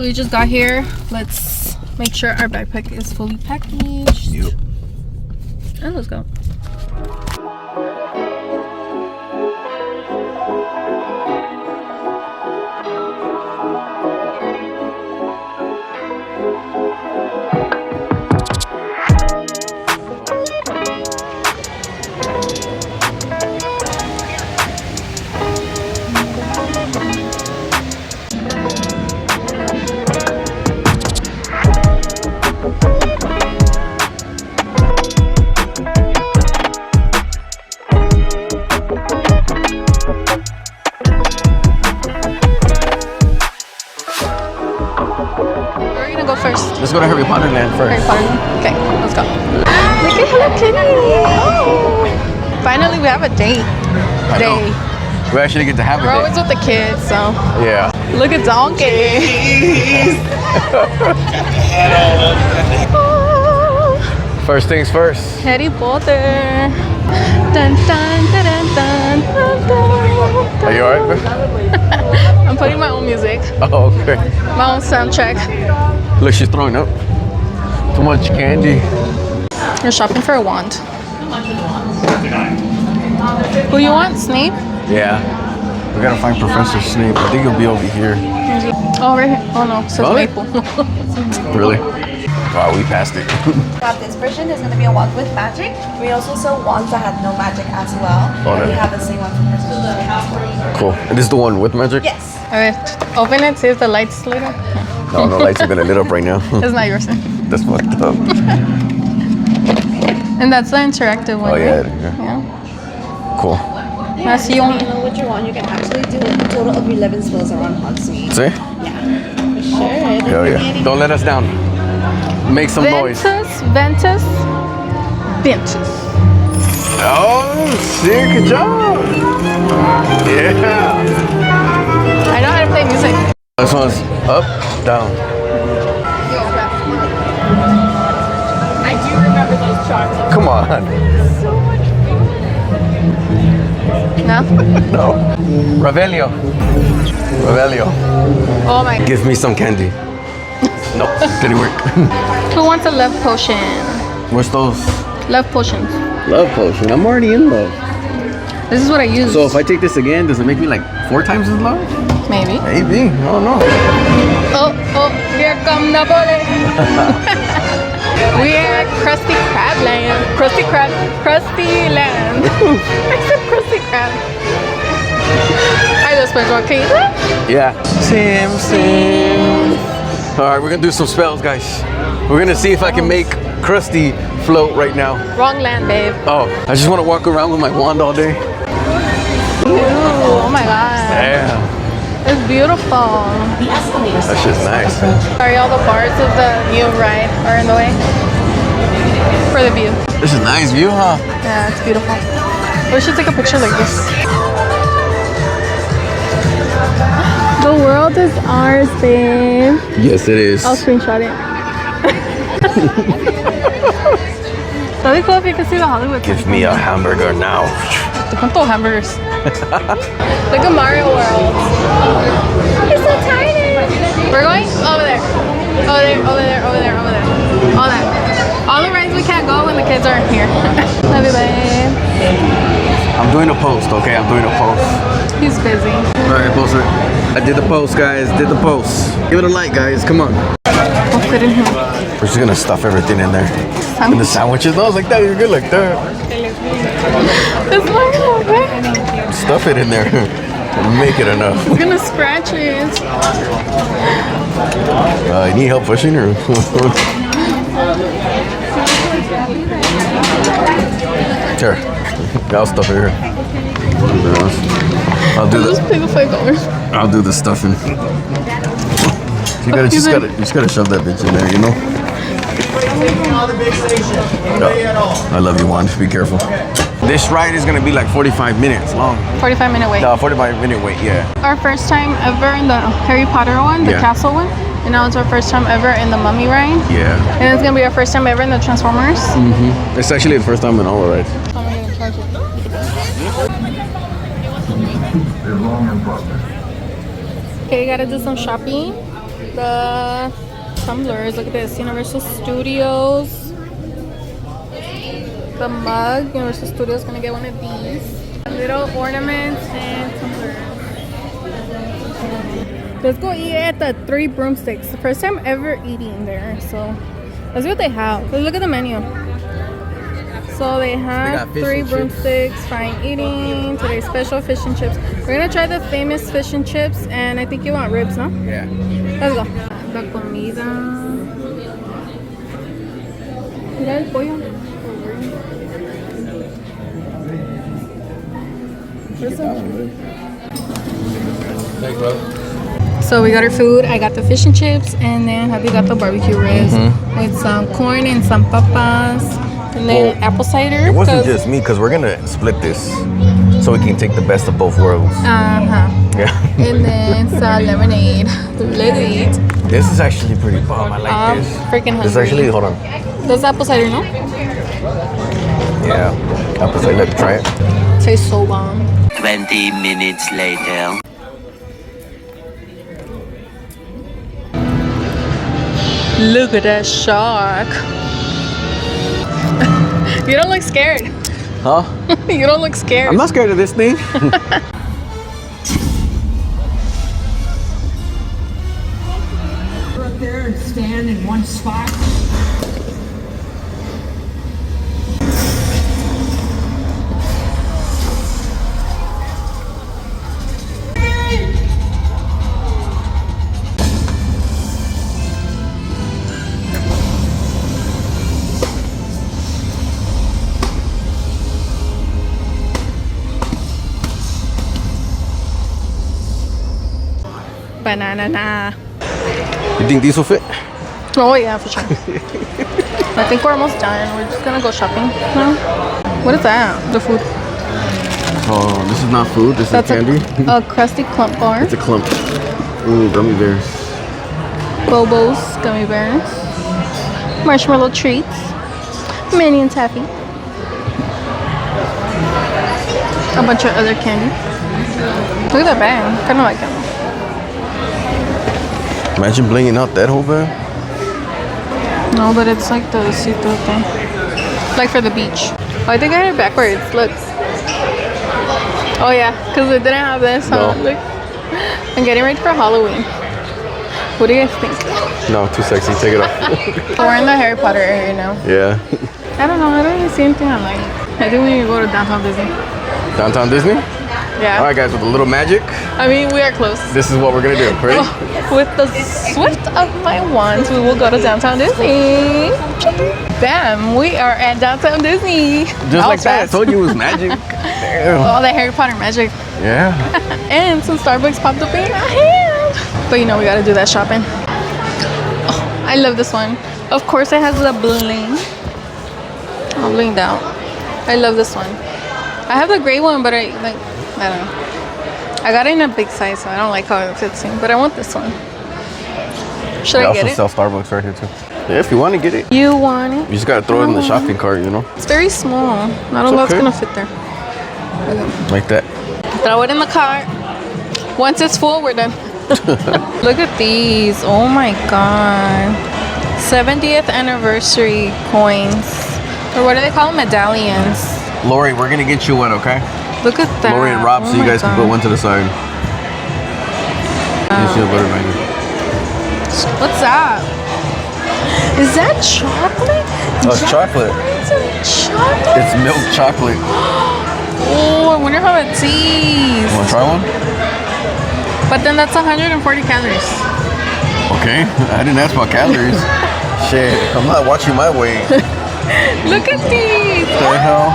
we just got here. Let's make sure our backpack is fully packaged. Yep. And let's go. Let's go to 𝓵𝓸𝓷'𝓮 first. Okay, let's go. Look at Hello Kitty. Oh. Finally, we have a date. We actually get to have We're always with the kids, so. Yeah. Look at Donkey. First things first. Harry Potter. Dun, dun, dun, dun, dun, dun, dun. Are you alright? I'm putting my own music. Oh, okay. My own soundtrack. Look, she's throwing up. Too much candy. You're shopping for a wand. Who you want? Snape? Yeah. We gotta find Professor Snape. I think he'll be over here. Oh, right here. Oh no, it says Really? maple. Really? Wow, we passed it. This version is going to be a wand with magic. We also sell wands that have no magic as well. Oh, We have the same one for Christmas. Cool. And this is the one with magic? Yes. Alright, open it, see if the lights lit up. No, no lights are gonna lit up right now. It's not yours. That's fucked up. And that's the interactive one. Oh, yeah. Right? Yeah. Cool. That's you. You know what you want. You can actually do a total of 11 spells around hot sweet. See? Yeah. Sure. Hell yeah. Don't let us down. Make some noise. Ventus. Oh, sick. Good job. Yeah. I know how to play music. This one's up, down. I do remember those charts. Come on. No? No. Revelio. Oh my. Give me some candy. No, didn't work. Who wants a love potion? What's those? Love potions. Love potion. I'm already in love. This is what I use. So if I take this again, does it make me like 4 times as love? Maybe. Maybe. I don't know. Oh, here come the bullet. We are at Krusty Krab Land. Krusty Land. I said Krusty Krab. I just went okay. Yeah. Sim. Alright, we're gonna do some spells, guys. We're gonna see if I can make Krusty float right now. Wrong land, babe. Oh, I just wanna walk around with my wand all day. Ooh, oh my god. Yeah. It's beautiful. That shit's nice. Sorry, all the bars of the new ride are in the way. For the view. This is a nice view, huh? Yeah, it's beautiful. We should take a picture like this. The world is ours, babe. Yes, it is. I'll screenshot it. That'd be cool if you could see the Hollywood. Give me a hamburger now. ¿Cuántos hamburgers? Look at Mario World. It's so tiny. We're going over there. Over there. All that. All the rides we can't go when the kids aren't here. Love you, babe. I'm doing a post, okay? I'm doing a post. He's busy. Alright, poster. I did the post, guys. Did the post. Give it a like, guys. Come on. We'll fit in here. We're just gonna stuff everything in there. And the sandwiches. No, it's like that. You're good like that. It's my favorite. Stuff it in there. Make it enough. It's gonna scratch it. You need help pushing or? Sure. I'll stuff it here. I'll do this. I'll do the stuffing. You just gotta shove that bitch in there, you know? Oh, I love you, Juan. Be careful. This ride is gonna be like 45 minutes long. 45-minute wait. 45-minute wait, yeah. Our first time ever in the Harry Potter one, the castle one. And now it's our first time ever in the Mummy ride. Yeah. And it's gonna be our first time ever in the Transformers. Mm-hmm. It's actually the first time in all the rides. Okay, you gotta do some shopping. the tumblers. Look at this. Universal Studios. The mug. Universal Studios gonna get one of these. Little ornaments and tumblers. Let's go eat at the Three Broomsticks. The first time ever eating there. So let's see what they have. Let's look at the menu. So they have Three Broomsticks, fine eating, today's special fish and chips. We're gonna try the famous fish and chips, and I think you want ribs, no? Yeah. Let's go. The comida. Mira el pollo. Thanks, bro. So we got our food. I got the fish and chips, and then Happy got the barbecue ribs with some corn and some papas, and then apple cider. It wasn't just me, because we're gonna split this so we can take the best of both worlds. Yeah. And then some lemonade. This is actually pretty bomb. I like this. Freaking hungry. This actually, hold on. That's apple cider, no? Yeah. Apple cider. Let's try it. Tastes so bomb. 20 minutes later. Look at that shark. You don't look scared. Huh? You don't look scared. I'm not scared of this thing. Go up there and stand in one spot. Banana. You think these will fit? Oh yeah, for sure. I think we're almost done. We're just gonna go shopping now. What is that? The food. Oh, this is not food. This That's is candy. a crusty clump bar. It's a clump. Ooh, gummy bears. Bobo's gummy bears. Marshmallow treats. Minnie and Taffy. A bunch of other candy. Look at that bag. Kind of like it. Imagine blinging out that whole bag. No, but it's like the see-through thing. Like for the beach. Oh, I think I had it backwards. Look. Oh yeah, because it didn't have this. Huh? No. Look. I'm getting ready for Halloween. What do you guys think? No, too sexy. Take it off. We're in the Harry Potter area now. Yeah. I don't know. I don't even see anything I like. I think we need to go to Downtown Disney. Downtown Disney? Yeah. All right, guys, with a little magic, I mean, we are close. this is what we're going to do. Ready? With the swift of my wands, we will go to Downtown Disney. Bam! We are at Downtown Disney. Just like that. I told you it was magic. Damn. All the Harry Potter magic. Yeah. And some Starbucks popped up in our hand. But you know, we gotta do that shopping. Oh, I love this one. Of course, it has the bling. Oh, blinged out. I love this one. I have the gray one, but I don't know. I got it in a big size, so I don't like how it fits in. But I want this one. Should I get They it? also sell Starbucks right here, too. Yeah, if you want to get it. You want it? You just got to throw it in the shopping cart, you know? It's very small. Not a lot's okay. gonna fit there. Like that. Throw it in the cart. Once it's full, we're done. Look at these. Oh my god. 70th anniversary coins. Or what do they call them? Medallions. Lori, we're going to get you one, okay? Look at that. Lori and Rob, so you guys can put one to the side. What's that? Is that chocolate? Oh, it's chocolate. Chocolate? It's milk chocolate. Oh, I wonder how it tastes. Want to try one? But then that's 140 calories. Okay. I didn't ask about calories. Shit. I'm not watching my weight. Look at these. What the hell?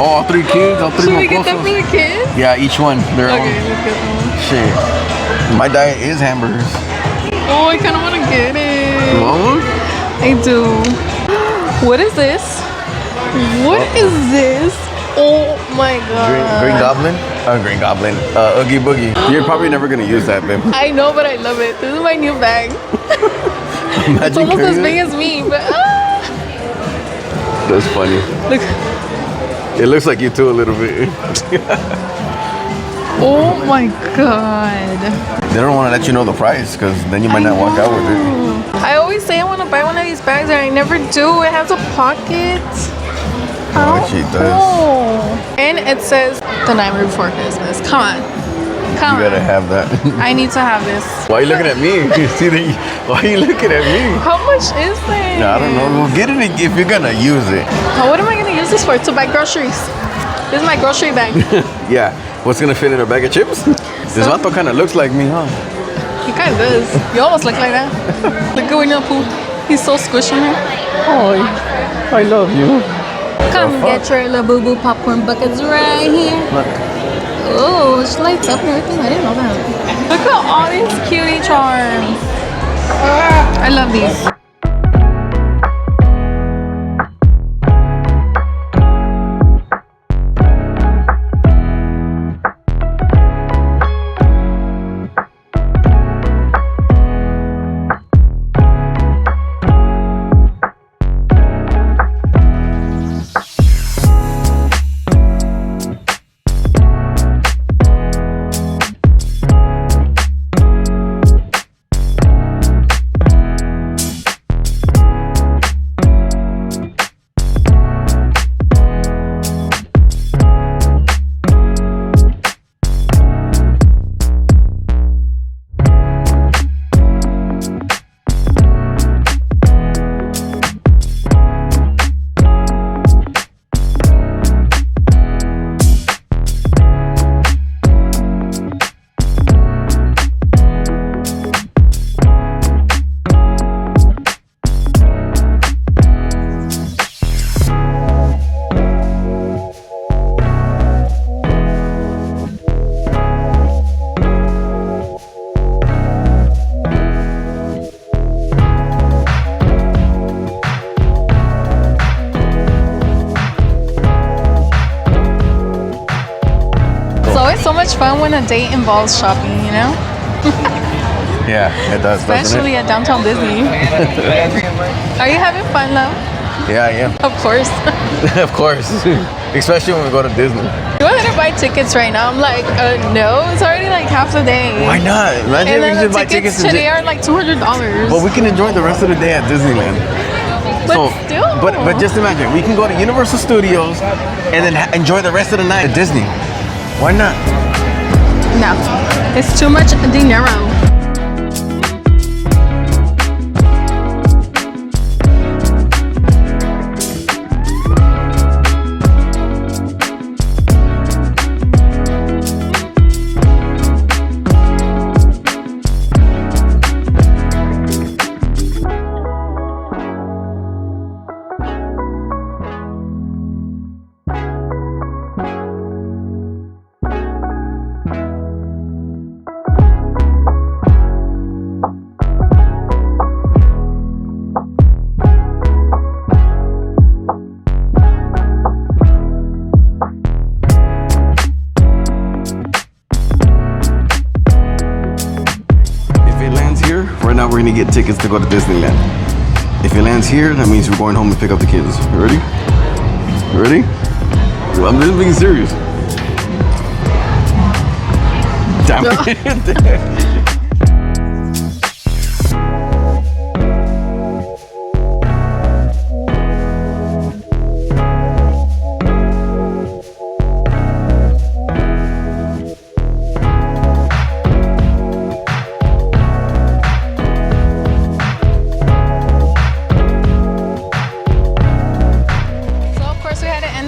Oh, all three kids? All three Should we get that mocosos? for the kids? Yeah, each one. Their Okay, own. let's get one. Shit. My diet is hamburgers. Oh, I kind of want to get it. You want one? I do. What is this? What is this? Oh my god. Green Goblin? Green Goblin. Oogie Boogie. You're probably never going to use that, babe. I know, but I love it. This is my new bag. It's almost as big as me, but That's funny. Look. It looks like you too a little bit. Oh my god. They don't want to let you know the price because then you might not walk out with it. I always say I want to buy one of these bags and I never do. It has a pocket. Oh, she does. And it says the night before Christmas. Come on. Come You gotta have that. I need to have this. Why are you looking at me? Why are you looking at me? How much is it? I don't know. We'll get it if you're gonna use it. What am I gonna use this for? To buy groceries. This is my grocery bag. Yeah. What's gonna fit in a bag of chips? This vato kind of looks like me, huh? He kind of does. You almost look like that. Look at Winnie the Pooh. He's so squishy, man. Oh, I love you. Come get your little boo-boo popcorn buckets right here. Look. Oh, she lights up and everything. I didn't know that. Look at all these cutie charms. I love these. So much fun when a date involves shopping, you know? Yeah, it does, Especially at downtown Disney. Are you having fun, love? Yeah, I am. Of course. Of course. Especially when we go to Disney. You want me to buy tickets right now? I'm like, no, it's already like half the day. Why not? Imagine And we then just the buy tickets tickets today are like $200. But we can enjoy the rest of the day at Disneyland. But still. But just imagine, we can go to Universal Studios and then enjoy the rest of the night at Disney. Why not? No, it's too much dinero. Right now we're gonna get tickets to go to Disneyland. If it lands here, that means we're going home to pick up the kids. You ready? You ready? Well, I'm just being serious. Damn it.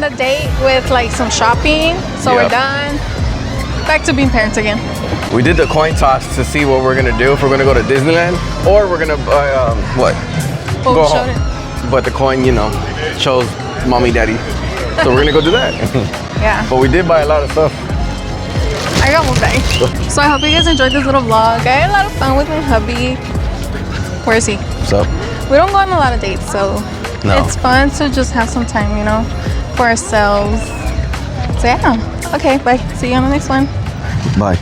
The date with like some shopping, so we're done. Back to being parents again. We did the coin toss to see what we're gonna do, if we're gonna go to Disneyland or we're gonna what? Well, go we showed home. But the coin, you know, chose mommy, daddy. So we're gonna go do that. Yeah. But we did buy a lot of stuff. I got one bag. So I hope you guys enjoyed this little vlog. I had a lot of fun with my hubby. Where is he? What's up? We don't go on a lot of dates, so no. It's fun to just have some time, you know, for ourselves. So yeah. Okay, bye. See you on the next one. Bye.